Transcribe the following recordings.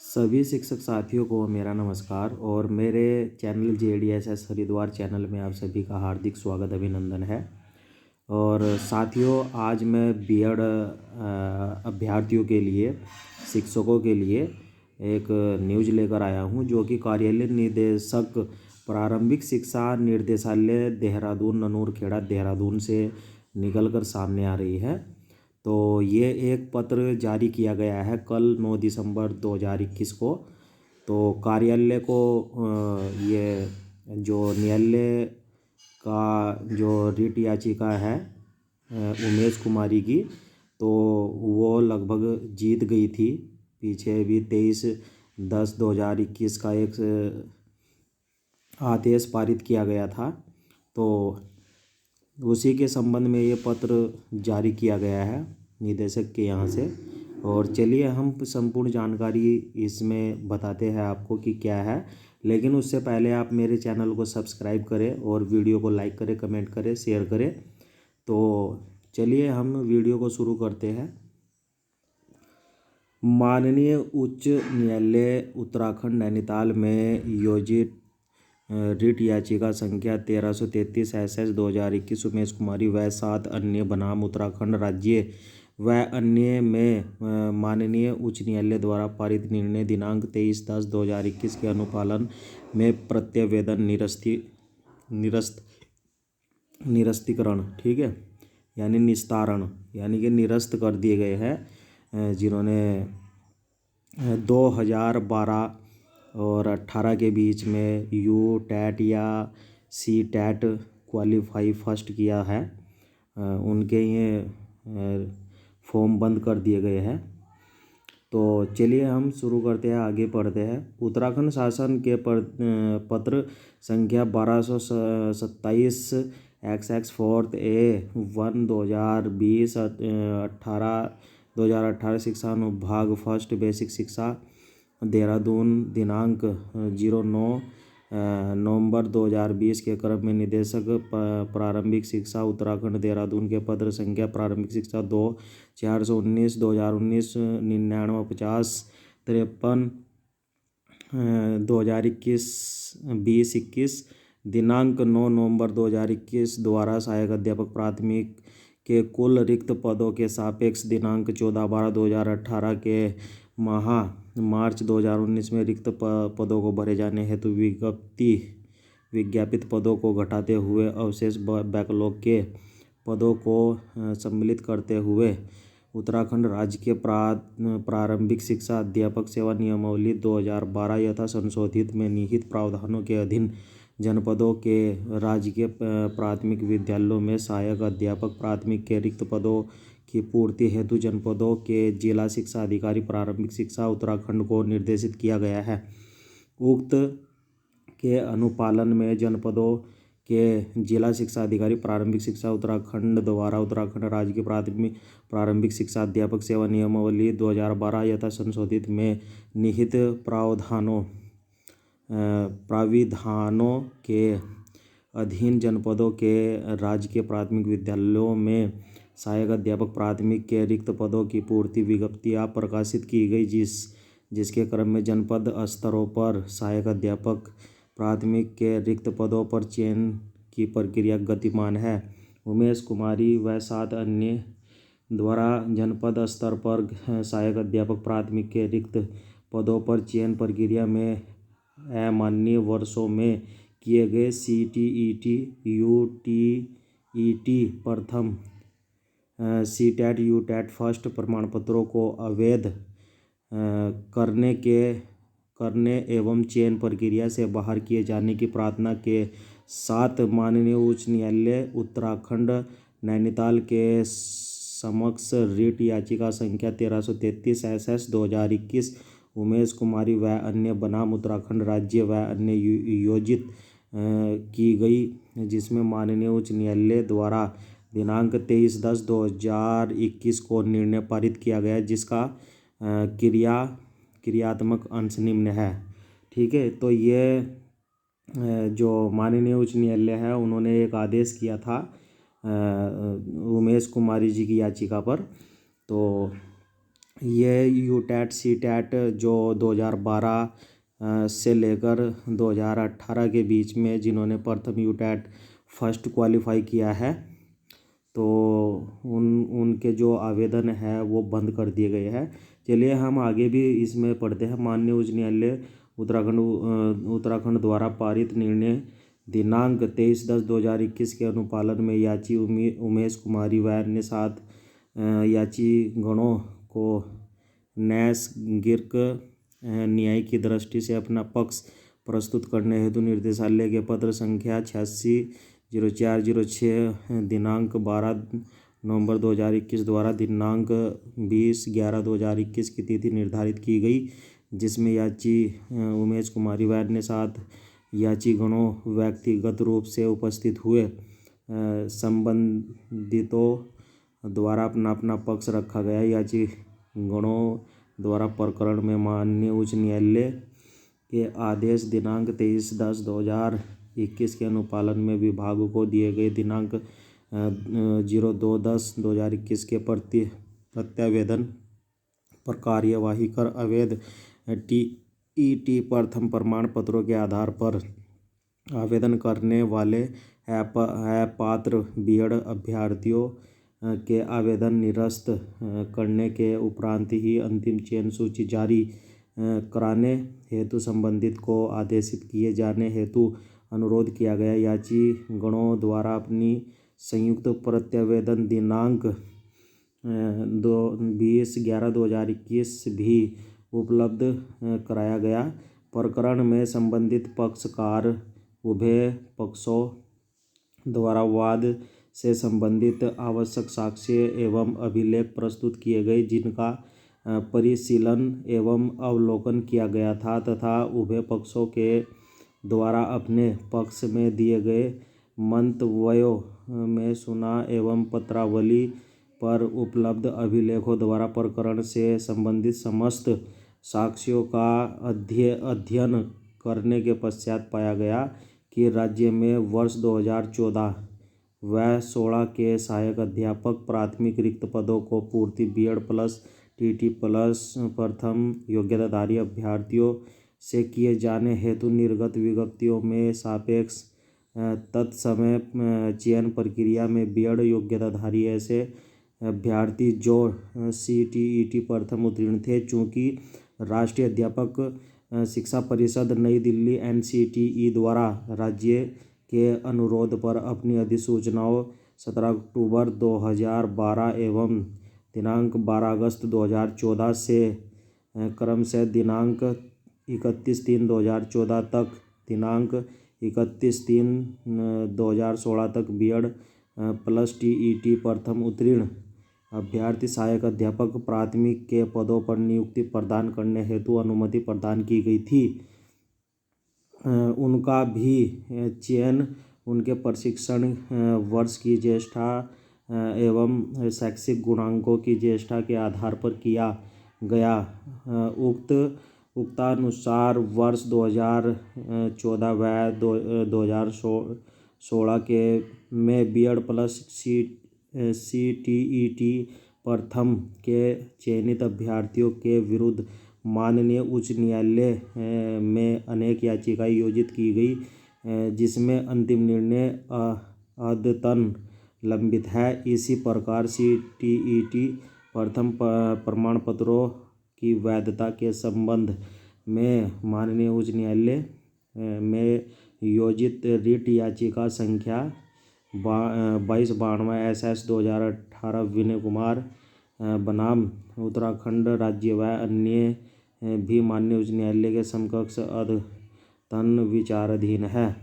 सभी शिक्षक साथियों को मेरा नमस्कार और मेरे चैनल JDSS हरिद्वार चैनल में आप सभी का हार्दिक स्वागत अभिनंदन है। और साथियों, आज मैं बीएड अभ्यर्थियों के लिए, शिक्षकों के लिए एक न्यूज़ लेकर आया हूं, जो कि कार्यालय निदेशक प्रारंभिक शिक्षा निर्देशालय देहरादून ननूरखेड़ा देहरादून से निकलकर सामने आ रही है। तो ये एक पत्र जारी किया गया है कल 9 दिसंबर 2021 को। तो कार्यालय को ये जो न्यायालय का जो रिट याचिका है उमेश कुमारी की, तो वो लगभग जीत गई थी। पीछे भी 23/10/2021 का एक आदेश पारित किया गया था। तो उसी के संबंध में ये पत्र जारी किया गया है निदेशक के यहाँ से। और चलिए हम संपूर्ण जानकारी इसमें बताते हैं आपको कि क्या है। लेकिन उससे पहले आप मेरे चैनल को सब्सक्राइब करें और वीडियो को लाइक करें, कमेंट करें, शेयर करें। तो चलिए हम वीडियो को शुरू करते हैं। माननीय उच्च न्यायालय उत्तराखंड नैनीताल में योजित रिट याचिका संख्या 1333/2021 उमेश कुमारी व 7 अन्य बनाम उत्तराखंड राज्य व अन्य में माननीय उच्च न्यायालय द्वारा पारित निर्णय दिनांक 23/10/2021 के अनुपालन में प्रत्यवेदन निरस्तीकरण, ठीक है, यानी निस्तारण, यानी कि निरस्त कर दिए गए हैं, जिन्होंने 2012 और 18 के बीच में U-TET या C-TET क्वालिफाई फर्स्ट किया है, उनके ये फॉर्म बंद कर दिए गए हैं। तो चलिए हम शुरू करते हैं, आगे पढ़ते हैं। उत्तराखंड शासन के पत्र संख्या 1227 XX 4 A1 2018 शिक्षा अनुभाग फर्स्ट बेसिक शिक्षा देहरादून दिनांक 09 नवंबर 2020 के क्रम में निदेशक प्रारंभिक शिक्षा उत्तराखंड देहरादून के पत्र संख्या प्रारंभिक शिक्षा 2/419 2019 9950 53 2021 2021 दिनांक 9 नवंबर 2021 द्वारा सहायक अध्यापक प्राथमिक के कुल रिक्त पदों के सापेक्ष दिनांक 14/12/2018 के माह मार्च 2019 में रिक्त पदों को भरे जाने हेतु विज्ञापित पदों को घटाते हुए अवशेष बैकलॉग के पदों को सम्मिलित करते हुए उत्तराखंड राज्य के प्रारंभिक शिक्षा अध्यापक सेवा नियमावली 2012 यथा संशोधित में निहित प्रावधानों के अधीन जनपदों के राजकीय प्राथमिक विद्यालयों में सहायक अध्यापक प्राथमिक के रिक्त पदों की पूर्ति हेतु जनपदों के जिला शिक्षा अधिकारी प्रारंभिक शिक्षा उत्तराखंड को निर्देशित किया गया है। उक्त के अनुपालन में जनपदों के जिला शिक्षा अधिकारी प्रारंभिक शिक्षा उत्तराखंड द्वारा उत्तराखंड राज्य के प्रारंभिक शिक्षा अध्यापक सेवा नियमावली 2012 यथा संशोधित में निहित प्राविधानों के अधीन जनपदों के राजकीय प्राथमिक विद्यालयों में सहायक अध्यापक प्राथमिक के रिक्त पदों की पूर्ति विज्ञप्तियां प्रकाशित की गई, जिसके क्रम में जनपद स्तरों पर सहायक अध्यापक प्राथमिक के रिक्त पदों पर चयन की प्रक्रिया गतिमान है। उमेश कुमारी व 7 अन्य द्वारा जनपद स्तर पर सहायक अध्यापक प्राथमिक के रिक्त पदों पर चयन प्रक्रिया में अमान्य वर्षों में किए गए CTET, U-TET प्रथम, C-TET, U-TET फर्स्ट प्रमाणपत्रों को अवैध करने एवं चयन प्रक्रिया से बाहर किए जाने की प्रार्थना के साथ माननीय उच्च न्यायालय उत्तराखंड नैनीताल के समक्ष रिट याचिका संख्या 1333/2021 उमेश कुमारी व अन्य बनाम उत्तराखंड राज्य व अन्य योजित की गई, जिसमें माननीय उच्च न्यायालय द्वारा दिनांक 23/10/2021 को निर्णय पारित किया गया, जिसका क्रियात्मक अंश निम्न है। ठीक है, तो ये जो माननीय उच्च न्यायालय है उन्होंने एक आदेश किया था उमेश कुमारी जी की याचिका पर। तो ये यूटैट सीटैट जो 2012 से लेकर 2018 के बीच में जिन्होंने प्रथम यूटैट फर्स्ट क्वालिफाई किया है, तो उनके जो आवेदन है वो बंद कर दिए गए हैं। चलिए हम आगे भी इसमें पढ़ते हैं। माननीय उच्च न्यायालय उत्तराखंड द्वारा पारित निर्णय दिनांक 23/10/2021 के अनुपालन में याची उमेश कुमारी व अन्य 7 याचीगणों को न्यायिक न्याय की दृष्टि से अपना पक्ष प्रस्तुत करने हेतु निर्देशालय के पत्र संख्या 86/04/06 दिनांक 12 नवंबर 2021 द्वारा दिनांक 20/11/2021 की तिथि निर्धारित की गई, जिसमें याची उमेश कुमारी व अन्य 7 याचीगणों व्यक्तिगत रूप से उपस्थित हुए संबंधितों द्वारा अपना पक्ष रखा गया। याचीगणों द्वारा प्रकरण में माननीय उच्च न्यायालय के आदेश दिनांक 23/10/2021 के अनुपालन में विभाग को दिए गए दिनांक 02/10/2021 के प्रत्यावेदन पर कार्यवाही कर अवैध टीईटी प्रथम प्रमाण पत्रों के आधार पर आवेदन करने वाले अपात्र बीएड अभ्यर्थियों के आवेदन निरस्त करने के उपरांत ही अंतिम चयन सूची जारी कराने हेतु संबंधित को आदेशित किए जाने हेतु अनुरोध किया गया। याचीगणों द्वारा अपनी संयुक्त प्रत्यावेदन दिनांक 20/11/2021 भी उपलब्ध कराया गया। प्रकरण में संबंधित पक्षकार उभय पक्षों द्वारा वाद से संबंधित आवश्यक साक्ष्य एवं अभिलेख प्रस्तुत किए गए, जिनका परिशीलन एवं अवलोकन किया गया था, तथा उभय पक्षों के द्वारा अपने पक्ष में दिए गए मंतव्यों में सुना एवं पत्रावली पर उपलब्ध अभिलेखों द्वारा प्रकरण से संबंधित समस्त साक्ष्यों का अध्ययन करने के पश्चात पाया गया कि राज्य में वर्ष 2014 व 16 के सहायक अध्यापक प्राथमिक रिक्त पदों को पूर्ति बीएड प्लस टीटी प्लस प्रथम योग्यताधारी अभ्यर्थियों से किए जाने हेतु निर्गत विज्ञप्तियों में सापेक्ष तत्समय चयन प्रक्रिया में बीएड योग्यताधारी ऐसे अभ्यर्थी जो सीटीईटी प्रथम उत्तीर्ण थे, चूँकि राष्ट्रीय अध्यापक शिक्षा परिषद नई दिल्ली एनसीटीई द्वारा राज्य के अनुरोध पर अपनी अधिसूचनाओं 17 अक्टूबर 2012 एवं दिनांक 12 अगस्त 2014 से क्रमशः दिनांक 31/3/2014 तक दिनांक 31/3/2016 तक बीएड प्लस टीईटी प्रथम उत्तीर्ण अभ्यर्थी सहायक अध्यापक प्राथमिक के पदों पर नियुक्ति प्रदान करने हेतु अनुमति प्रदान की गई थी। उनका भी चयन उनके प्रशिक्षण वर्ष की ज्येष्ठता एवं शैक्षिक गुणांकों की ज्येष्ठता के आधार पर किया गया। उक्तानुसार वर्ष 2014 व 2016 के में बीएड प्लस सीटीईटी प्रथम के चयनित अभ्यर्थियों के विरुद्ध माननीय उच्च न्यायालय में अनेक याचिकाएं योजित की गई, जिसमें अंतिम निर्णय अद्यतन लंबित है। इसी प्रकार सीटीईटी प्रथम प्रमाण पत्रों की वैधता के संबंध में माननीय उच्च न्यायालय में योजित रिट याचिका संख्या 2292 SS 2018 विनय कुमार बनाम उत्तराखंड राज्य व अन्य भी माननीय उच्च न्यायालय के समकक्ष अद्यतन विचाराधीन है।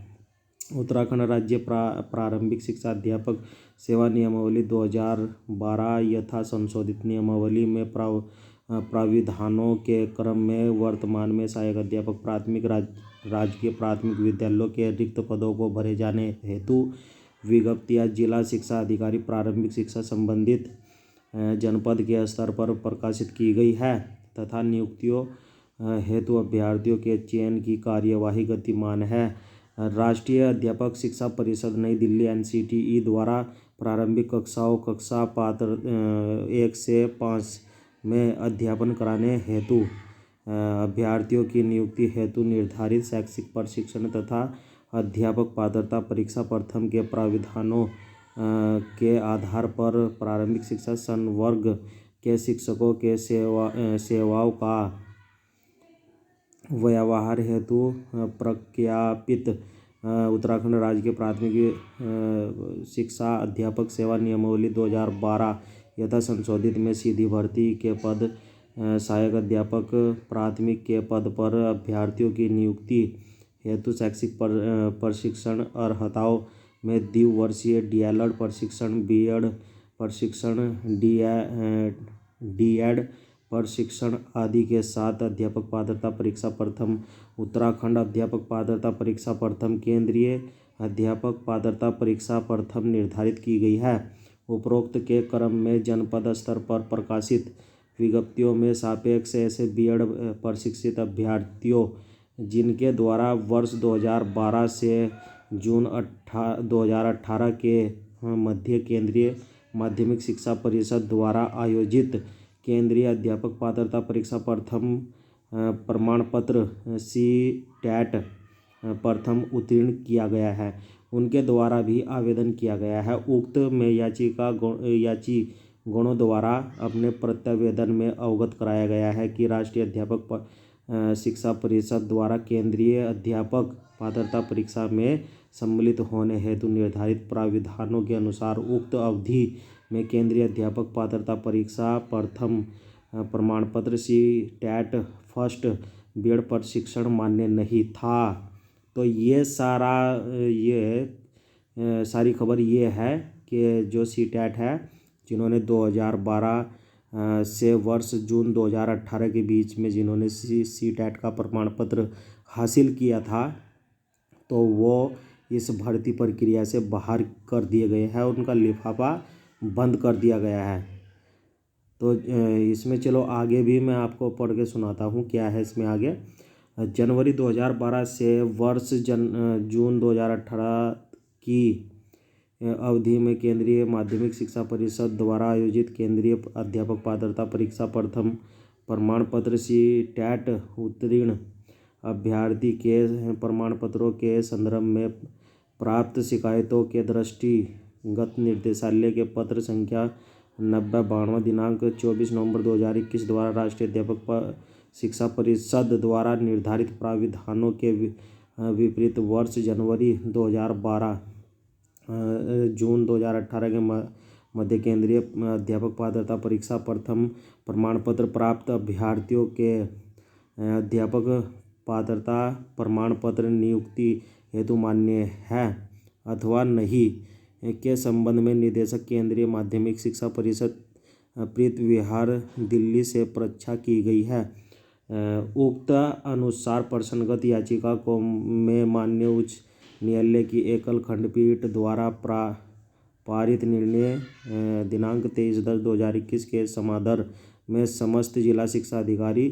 उत्तराखंड राज्य प्रारंभिक शिक्षा अध्यापक सेवा नियमावली 2012 यथा संशोधित नियमावली में प्राविधानों के क्रम में वर्तमान में सहायक अध्यापक प्राथमिक राजकीय प्राथमिक विद्यालयों के रिक्त पदों को भरे जाने हेतु विज्ञप्तियां जिला शिक्षा अधिकारी प्रारंभिक शिक्षा संबंधित जनपद के स्तर पर प्रकाशित की गई है, तथा नियुक्तियों हेतु अभ्यर्थियों के चयन की कार्यवाही गतिमान है। राष्ट्रीय अध्यापक शिक्षा परिषद नई दिल्ली एनसीटीई द्वारा प्रारंभिक कक्षाओं कक्षा पात्र 1 से 5 में अध्यापन कराने हेतु अभ्यर्थियों की नियुक्ति हेतु निर्धारित शैक्षिक प्रशिक्षण तथा अध्यापक पात्रता परीक्षा प्रथम के प्राविधानों के आधार पर प्रारंभिक शिक्षा संवर्ग के शिक्षकों के सेवाओं का व्यवहार हेतु प्रख्यापित उत्तराखंड राज्य के प्राथमिक शिक्षा अध्यापक सेवा नियमावली 2012 यथा संशोधित में सीधी भर्ती के पद सहायक अध्यापक प्राथमिक के पद पर अभ्यर्थियों की नियुक्ति हेतु शैक्षिक प्रशिक्षण अर्हताओं में द्विवर्षीय डीएलएड प्रशिक्षण, बीएड प्रशिक्षण, डीएड प्रशिक्षण आदि के साथ अध्यापक पात्रता परीक्षा प्रथम उत्तराखंड अध्यापक पात्रता परीक्षा प्रथम केंद्रीय अध्यापक पात्रता परीक्षा प्रथम निर्धारित की गई है। उपरोक्त के क्रम में जनपद स्तर पर प्रकाशित विज्ञप्तियों में सापेक्ष ऐसे बीएड प्रशिक्षित अभ्यर्थियों जिनके द्वारा वर्ष 2012 से जून 2018 के मध्य केंद्रीय माध्यमिक शिक्षा परिषद द्वारा आयोजित केंद्रीय अध्यापक पात्रता परीक्षा प्रथम प्रमाण पत्र CTET प्रथम उत्तीर्ण किया गया है, उनके द्वारा भी आवेदन किया गया है। उक्त में याची गणों द्वारा अपने प्रत्यावेदन में अवगत कराया गया है कि राष्ट्रीय अध्यापक शिक्षा परिषद द्वारा केंद्रीय अध्यापक पात्रता परीक्षा में सम्मिलित होने हेतु निर्धारित प्राविधानों के अनुसार उक्त अवधि में केंद्रीय अध्यापक पात्रता परीक्षा प्रथम प्रमाण पत्र CTET फर्स्ट बीएड प्रशिक्षण मान्य नहीं था। तो ये सारी खबर ये है कि जो CTET है जिन्होंने 2012 से वर्ष जून 2018 के बीच में जिन्होंने CTET का प्रमाण पत्र हासिल किया था तो वो इस भर्ती प्रक्रिया से बाहर कर दिए गए हैं, उनका लिफाफा बंद कर दिया गया है। तो इसमें चलो आगे भी मैं आपको पढ़ के सुनाता हूँ क्या है इसमें आगे। जनवरी 2012 से वर्ष जून 2018 की अवधि में केंद्रीय माध्यमिक शिक्षा परिषद द्वारा आयोजित केंद्रीय अध्यापक पात्रता परीक्षा प्रथम प्रमाण पत्र CTET उत्तीर्ण अभ्यर्थी के प्रमाण पत्रों के संदर्भ में प्राप्त शिकायतों के दृष्टिगत निर्देशालय के पत्र संख्या 90/92 दिनांक 24 नवंबर 2021 द्वारा राष्ट्रीय अध्यापक शिक्षा परिषद द्वारा निर्धारित प्राविधानों के विपरीत वर्ष जनवरी 2012 जून 2018 के मध्य केंद्रीय अध्यापक पात्रता परीक्षा प्रथम प्रमाण पत्र प्राप्त अभ्यर्थियों के अध्यापक पात्रता प्रमाण पत्र नियुक्ति हेतु मान्य है अथवा नहीं के संबंध में निदेशक केंद्रीय माध्यमिक शिक्षा परिषद प्रीत विहार दिल्ली से परीक्षा की गई है। उक्त अनुसार प्रश्नगत याचिका को में माननीय उच्च न्यायालय की एकल खंडपीठ द्वारा पारित निर्णय दिनांक 23/10/2021 के समादर में समस्त जिला शिक्षा अधिकारी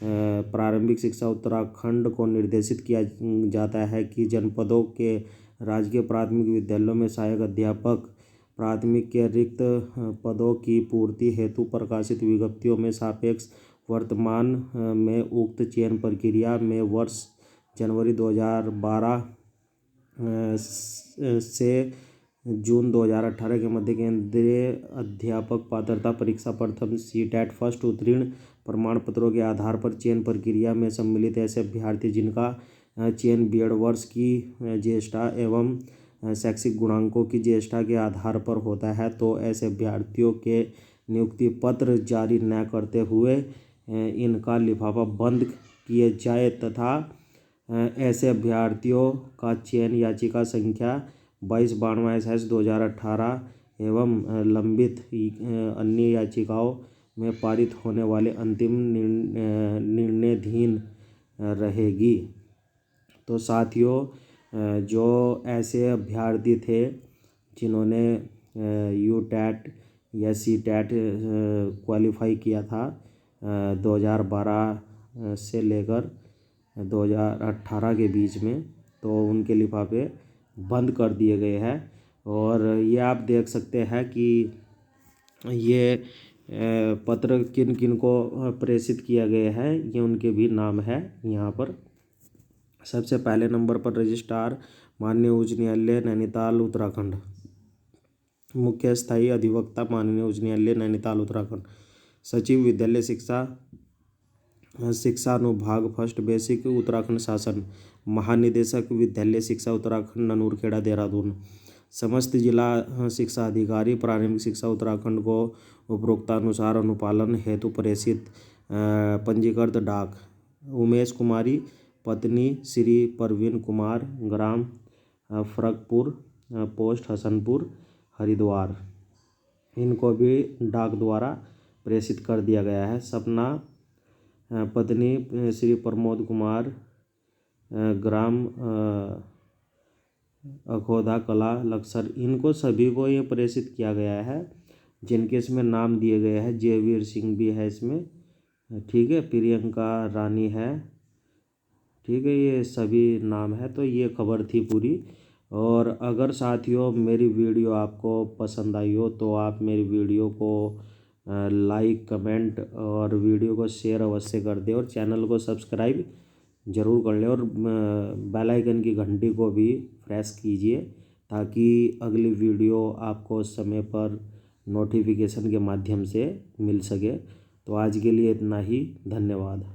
प्रारंभिक शिक्षा उत्तराखंड को निर्देशित किया जाता है कि जनपदों के राजकीय प्राथमिक विद्यालयों में सहायक अध्यापक प्राथमिक के रिक्त पदों की पूर्ति हेतु प्रकाशित विज्ञप्तियों में सापेक्ष वर्तमान में उक्त चयन प्रक्रिया में वर्ष जनवरी 2012 से जून 2018 के मध्य केंद्रीय अध्यापक पात्रता परीक्षा प्रथम CTET फर्स्ट उत्तीर्ण प्रमाण पत्रों के आधार पर चयन प्रक्रिया में सम्मिलित ऐसे अभ्यर्थी जिनका चयन बीएड वर्ष की ज्येष्ठता एवं शैक्षिक गुणांकों की ज्येष्ठता के आधार पर होता है, तो ऐसे अभ्यर्थियों के नियुक्ति पत्र जारी न करते हुए इनका लिफाफा बंद किए जाए तथा ऐसे अभ्यर्थियों का चयन याचिका संख्या 22/92/2018 एवं लंबित अन्य याचिकाओं में पारित होने वाले अंतिम निर्णयाधीन रहेगी। तो साथियों, जो ऐसे अभ्यर्थी थे जिन्होंने UTET या CTET क्वालिफाई किया था 2012 से लेकर 2018 के बीच में, तो उनके लिफाफे बंद कर दिए गए हैं। और ये आप देख सकते हैं कि ये पत्र किन किन को प्रेषित किया गया है, ये उनके भी नाम है यहाँ पर। सबसे पहले नंबर पर रजिस्ट्रार माननीय उच्च न्यायालय नैनीताल उत्तराखंड, मुख्य स्थायी अधिवक्ता माननीय उच्च न्यायालय नैनीताल उत्तराखंड, सचिव विद्यालय शिक्षा अनुभाग फर्स्ट बेसिक उत्तराखंड शासन, महानिदेशक विद्यालय शिक्षा उत्तराखंड ननूरखेड़ा देहरादून, समस्त जिला शिक्षा अधिकारी प्रारंभिक शिक्षा उत्तराखंड को उपरोक्तानुसार अनुपालन हेतु प्रेषित पंजीकृत डाक उमेश कुमारी, पत्नी श्री परवीन कुमार, ग्राम फरकपुर, पोस्ट हसनपुर, हरिद्वार, इनको भी डाक द्वारा प्रेषित कर दिया गया है। सपना पत्नी श्री प्रमोद कुमार, ग्राम अखोदा कला लक्सर, इनको सभी को ये प्रेषित किया गया है, जिनके इसमें नाम दिए गए हैं। जयवीर सिंह भी है इसमें, ठीक है, प्रियंका रानी है, ठीक है, ये सभी नाम है। तो ये खबर थी पूरी। और अगर साथियों मेरी वीडियो आपको पसंद आई हो तो आप मेरी वीडियो को लाइक कमेंट और वीडियो को शेयर अवश्य कर दें और चैनल को सब्सक्राइब ज़रूर कर लें और बेल आइकन की घंटी को भी प्रेस कीजिए ताकि अगली वीडियो आपको समय पर नोटिफिकेशन के माध्यम से मिल सके। तो आज के लिए इतना ही, धन्यवाद।